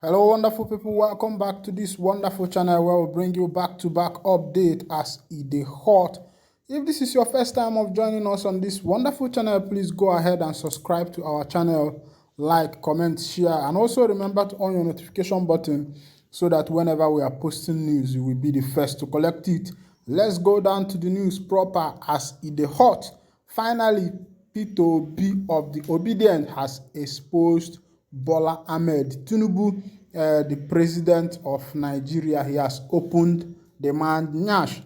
Hello, wonderful people. Welcome back to this wonderful channel where we bring you back-to-back update as it hot. If this is your first time of joining us on this wonderful channel, please go ahead and subscribe to our channel, like, comment, share, and also remember to on your notification button so that whenever we are posting news, you will be the first to collect it. Let's go down to the news proper as it hot. Finally, P2B of the Obedient has exposed Bola Ahmed Tinubu, the president of Nigeria. He has opened the man Nyash,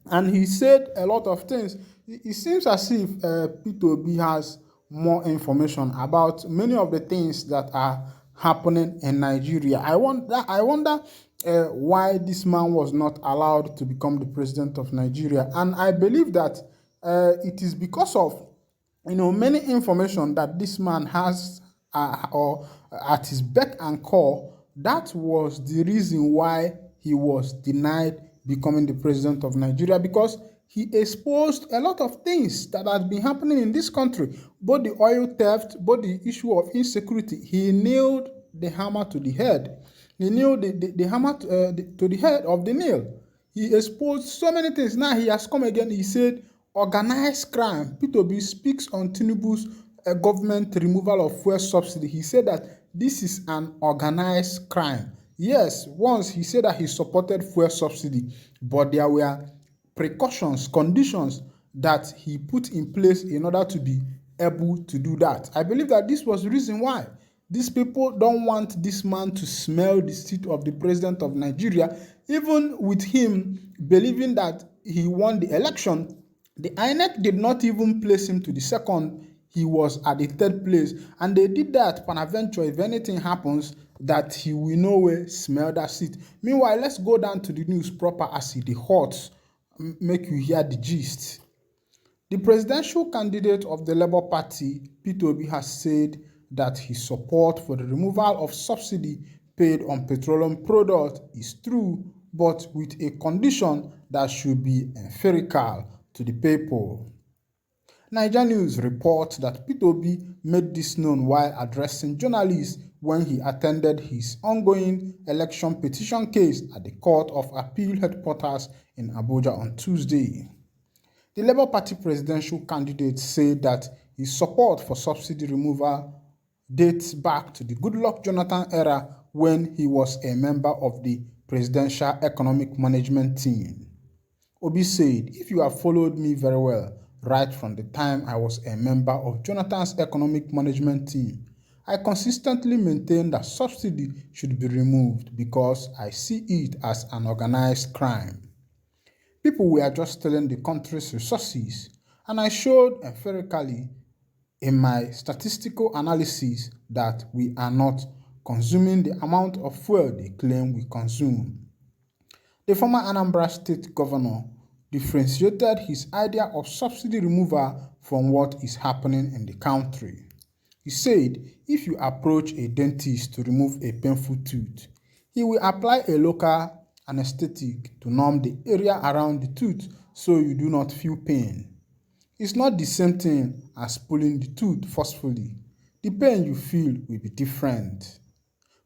and he said a lot of things. It seems as if P2B has more information about many of the things that are happening in Nigeria. I wonder why this man was not allowed to become the president of Nigeria, and I believe that it is because of many information that this man has or at his beck and call. That was the reason why he was denied becoming the president of Nigeria, because he exposed a lot of things that had been happening in this country, both the oil theft, both the issue of insecurity. He nailed the hammer to the head. He nailed the hammer to the head of the nail. He exposed so many things. Now he has come again. He said organized crime. P2B speaks on Tinubu's government removal of fuel subsidy. He said that this is an organized crime. Yes, once he said that he supported fuel subsidy, but there were precautions, conditions that he put in place in order to be able to do that. I believe that this was the reason why these people don't want this man to smell the seat of the president of Nigeria. Even with him believing that he won the election, the INEC did not even place him to the second. He was at the third place, and they did that peradventure, if anything happens, that he will no way smell that seat. Meanwhile, let's go down to the news proper as it hot, make you hear the gist. The presidential candidate of the Labour Party, P2B, has said that his support for the removal of subsidy paid on petroleum products is true, but with a condition that should be empirical to the people. Niger News reports that P2B made this known while addressing journalists when he attended his ongoing election petition case at the Court of Appeal headquarters in Abuja on Tuesday. The Labour Party presidential candidate said that his support for subsidy removal dates back to the Goodluck Jonathan era when he was a member of the Presidential Economic Management Team. Obi said, "If you have followed me very well, right from the time I was a member of Jonathan's Economic Management Team, I consistently maintained that subsidy should be removed because I see it as an organized crime. People were just stealing the country's resources, and I showed empirically in my statistical analysis that we are not consuming the amount of fuel they claim we consume." The former Anambra State governor differentiated his idea of subsidy removal from what is happening in the country. He said if you approach a dentist to remove a painful tooth, he will apply a local anesthetic to numb the area around the tooth so you do not feel pain. It's not the same thing as pulling the tooth forcefully. The pain you feel will be different.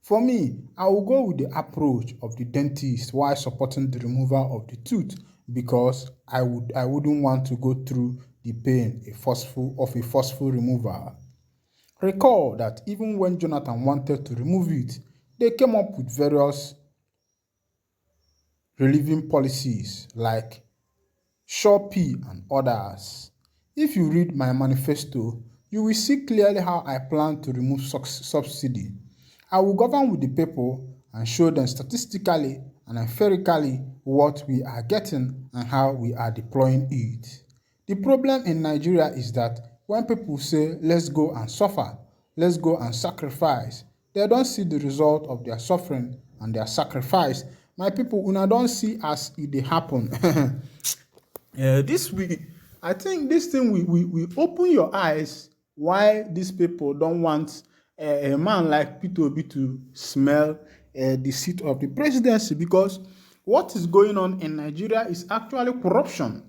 For me, I will go with the approach of the dentist while supporting the removal of the tooth because I wouldn't want to go through the pain of a forceful removal. Recall that even when Jonathan wanted to remove it, they came up with various relieving policies like Shopee and others. If you read my manifesto, you will see clearly how I plan to remove subsidy. I will govern with the people and show them statistically and empirically what we are getting and how we are deploying it. The problem in Nigeria is that when people say, let's go and suffer, let's go and sacrifice, they don't see the result of their suffering and their sacrifice. My people, una don't see as it happen. This week, I think this thing will open your eyes why these people don't want a man like P2B to smell the seat of the presidency, because what is going on in Nigeria is actually corruption.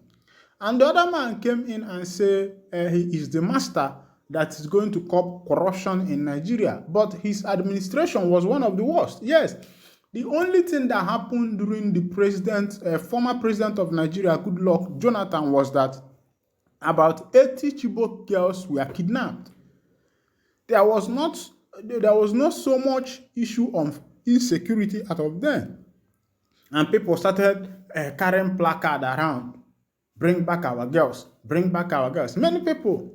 And the other man came in and said he is the master that is going to curb corruption in Nigeria. But his administration was one of the worst. Yes, the only thing that happened during the former president of Nigeria, Goodluck Jonathan, was that about 80 Chibok girls were kidnapped. There was not so much issue of insecurity out of them. And people started carrying placard around. Bring back our girls. Bring back our girls. Many people,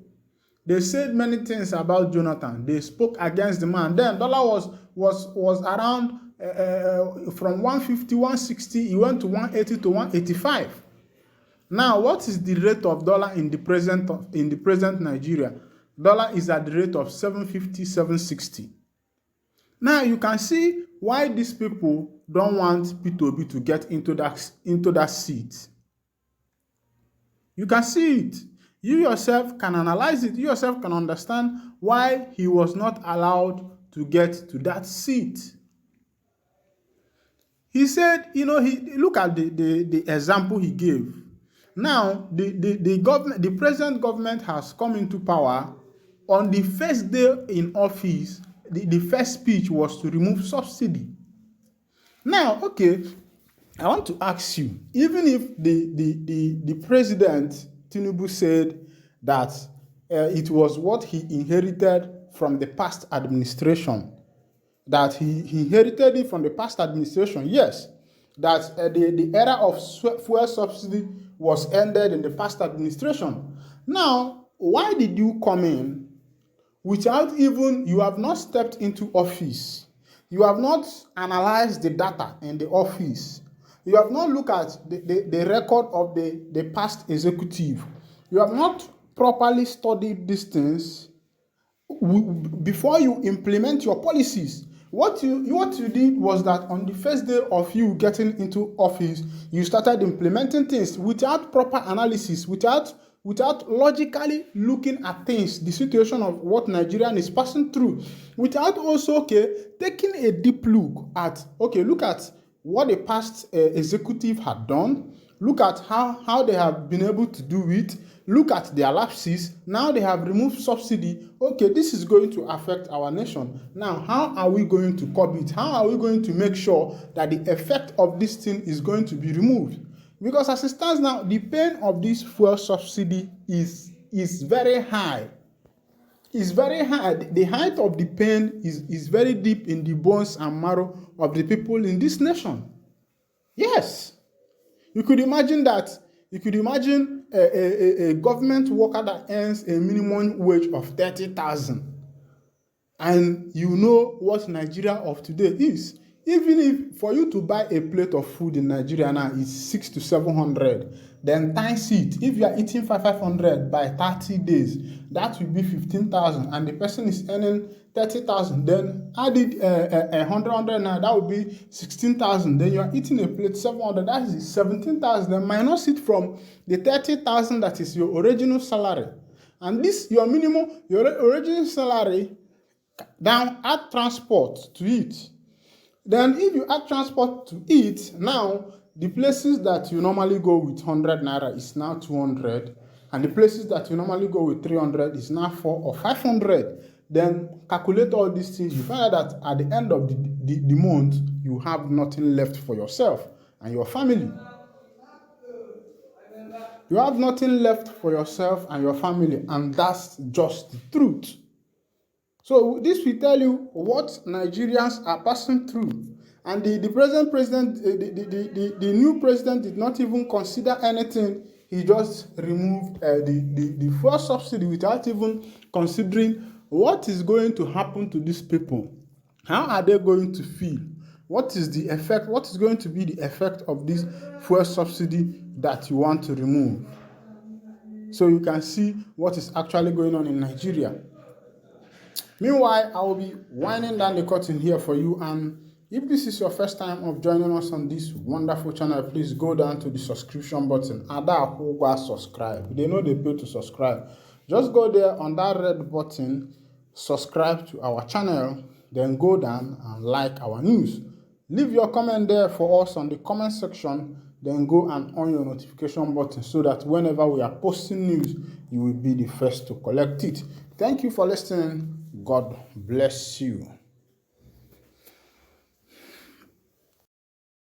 they said many things about Jonathan. They spoke against the man. Then dollar was around from 150, 160. He went to 180 to 185. Now, what is the rate of dollar in the present Nigeria? Dollar is at the rate of 750, 760. Now you can see why these people don't want P2B to get into that seat. You can see it. You yourself can analyze it. You yourself can understand why he was not allowed to get to that seat. He said, look at the example he gave. Now, the present government has come into power. On the first day in office, the first speech was to remove subsidy. Now, okay, I want to ask you, even if the president, Tinubu, said that it was what he inherited from the past administration, that he inherited it from the past administration, yes, that the era of fuel subsidy was ended in the past administration. Now, why did you come in without you have not stepped into office? You have not analyzed the data in the office. You have not looked at the record of the past executive. You have not properly studied these things before you implement your policies. What you did was that on the first day of you getting into office, you started implementing things without proper analysis, without logically looking at things, the situation of what Nigerian is passing through, without also taking a deep look at what the past executive had done, look at how they have been able to do it, look at their lapses. Now they have removed subsidy. Okay, this is going to affect our nation. Now, how are we going to curb it? How are we going to make sure that the effect of this thing is going to be removed? Because as it stands now, the pain of this fuel subsidy is very high. It's very high. The height of the pain is very deep in the bones and marrow of the people in this nation. Yes. You could imagine a government worker that earns a minimum wage of 30,000. And you know what Nigeria of today is. Even if for you to buy a plate of food in Nigeria now is 600 to 700, then times it. If you are eating 500 by 30 days, that will be 15,000, and the person is earning 30,000. Then added 100 now, that will be 16,000. Then you are eating a plate 700, that is 17,000. Then minus it from the 30,000 that is your original salary, and this your original salary. Then add transport to it. Then if you add transport to it, now the places that you normally go with 100 naira is now 200, and the places that you normally go with 300 is now 400 or 500. Then calculate all these things, you find out that at the end of the month, you have nothing left for yourself and your family. You have nothing left for yourself and your family, and that's just the truth. So this will tell you what Nigerians are passing through. And the new president did not even consider anything. He just removed the fuel subsidy without even considering what is going to happen to these people. How are they going to feel? What is the effect? What is going to be the effect of this fuel subsidy that you want to remove? So you can see what is actually going on in Nigeria. Meanwhile, I will be winding down the curtain here for you. And if this is your first time of joining us on this wonderful channel, please go down to the subscription button. Subscribe. They know they pay to subscribe. Just go there on that red button, subscribe to our channel, then go down and like our news. Leave your comment there for us on the comment section, then go and on your notification button so that whenever we are posting news, you will be the first to collect it. Thank you for listening. God bless you.